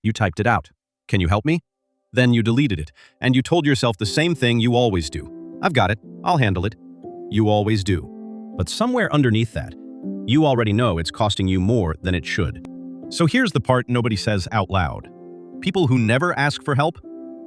You typed it out. Can you help me? Then you deleted it, and you told yourself the same thing you always do. I've got it. I'll handle it. You always do. But somewhere underneath that, you already know it's costing you more than it should. So here's the part nobody says out loud. People who never ask for help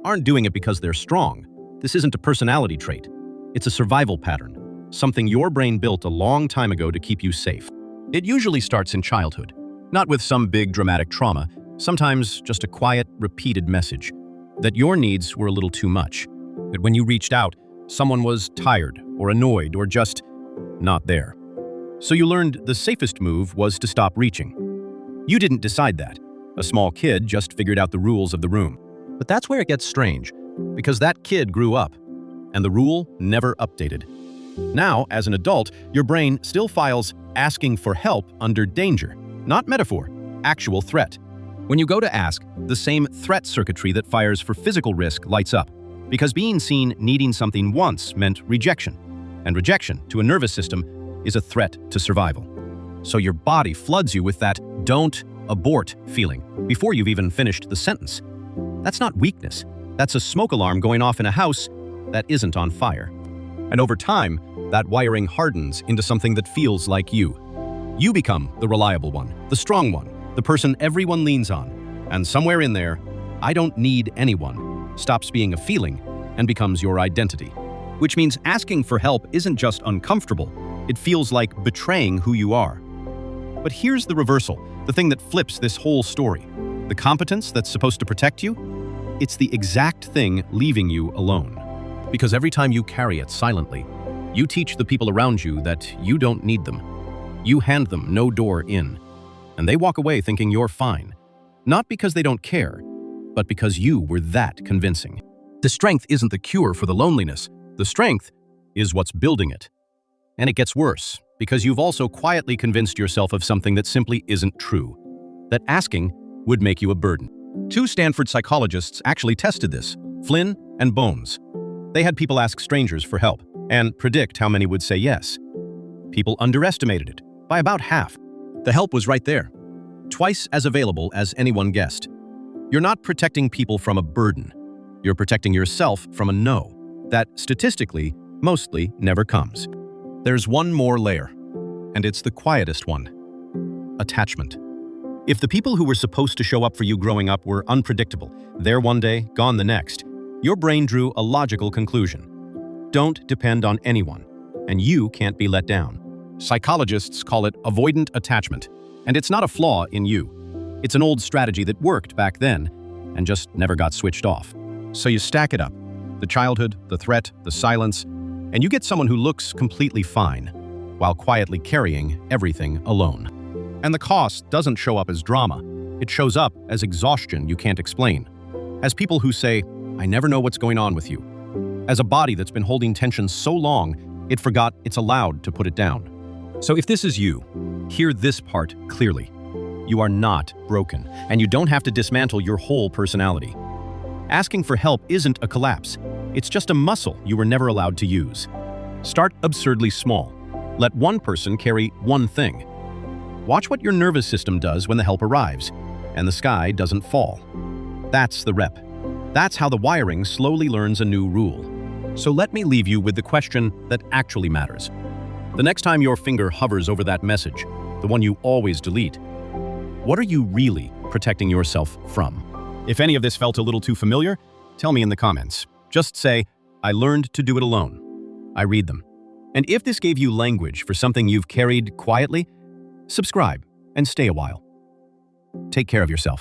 aren't doing it because they're strong. This isn't a personality trait. It's a survival pattern, something your brain built a long time ago to keep you safe. It usually starts in childhood, not with some big dramatic trauma, sometimes just a quiet, repeated message that your needs were a little too much, that when you reached out, someone was tired or annoyed or just not there. So you learned the safest move was to stop reaching. You didn't decide that. A small kid just figured out the rules of the room. But that's where it gets strange, because that kid grew up, and the rule never updated. Now, as an adult, your brain still files asking for help under danger, not metaphor, actual threat. When you go to ask, the same threat circuitry that fires for physical risk lights up, because being seen needing something once meant rejection, and rejection to a nervous system is a threat to survival. So your body floods you with that "don't abort" feeling before you've even finished the sentence. That's not weakness. That's a smoke alarm going off in a house that isn't on fire. And over time, that wiring hardens into something that feels like you. You become the reliable one, the strong one, the person everyone leans on. And somewhere in there, "I don't need anyone" stops being a feeling and becomes your identity. Which means asking for help isn't just uncomfortable, it feels like betraying who you are. But here's the reversal, the thing that flips this whole story. The competence that's supposed to protect you, it's the exact thing leaving you alone. Because every time you carry it silently, you teach the people around you that you don't need them. You hand them no door in, and they walk away thinking you're fine. Not because they don't care, but because you were that convincing. The strength isn't the cure for the loneliness. The strength is what's building it. And it gets worse, because you've also quietly convinced yourself of something that simply isn't true. That asking would make you a burden. 2 Stanford psychologists actually tested this, Flynn and Bohns. They had people ask strangers for help and predict how many would say yes. People underestimated it by about half. The help was right there, twice as available as anyone guessed. You're not protecting people from a burden. You're protecting yourself from a no that statistically mostly never comes. There's one more layer, and it's the quietest one: attachment. If the people who were supposed to show up for you growing up were unpredictable, there one day, gone the next, your brain drew a logical conclusion. Don't depend on anyone, and you can't be let down. Psychologists call it avoidant attachment, and it's not a flaw in you. It's an old strategy that worked back then and just never got switched off. So you stack it up, the childhood, the threat, the silence, and you get someone who looks completely fine, while quietly carrying everything alone. And the cost doesn't show up as drama. It shows up as exhaustion you can't explain. As people who say, "I never know what's going on with you." As a body that's been holding tension so long, it forgot it's allowed to put it down. So if this is you, hear this part clearly. You are not broken, and you don't have to dismantle your whole personality. Asking for help isn't a collapse. It's just a muscle you were never allowed to use. Start absurdly small. Let one person carry one thing. Watch what your nervous system does when the help arrives, and the sky doesn't fall. That's the rep. That's how the wiring slowly learns a new rule. So let me leave you with the question that actually matters. The next time your finger hovers over that message, the one you always delete, what are you really protecting yourself from? If any of this felt a little too familiar, tell me in the comments. Just say, "I learned to do it alone." I read them. And if this gave you language for something you've carried quietly, subscribe and stay a while. Take care of yourself.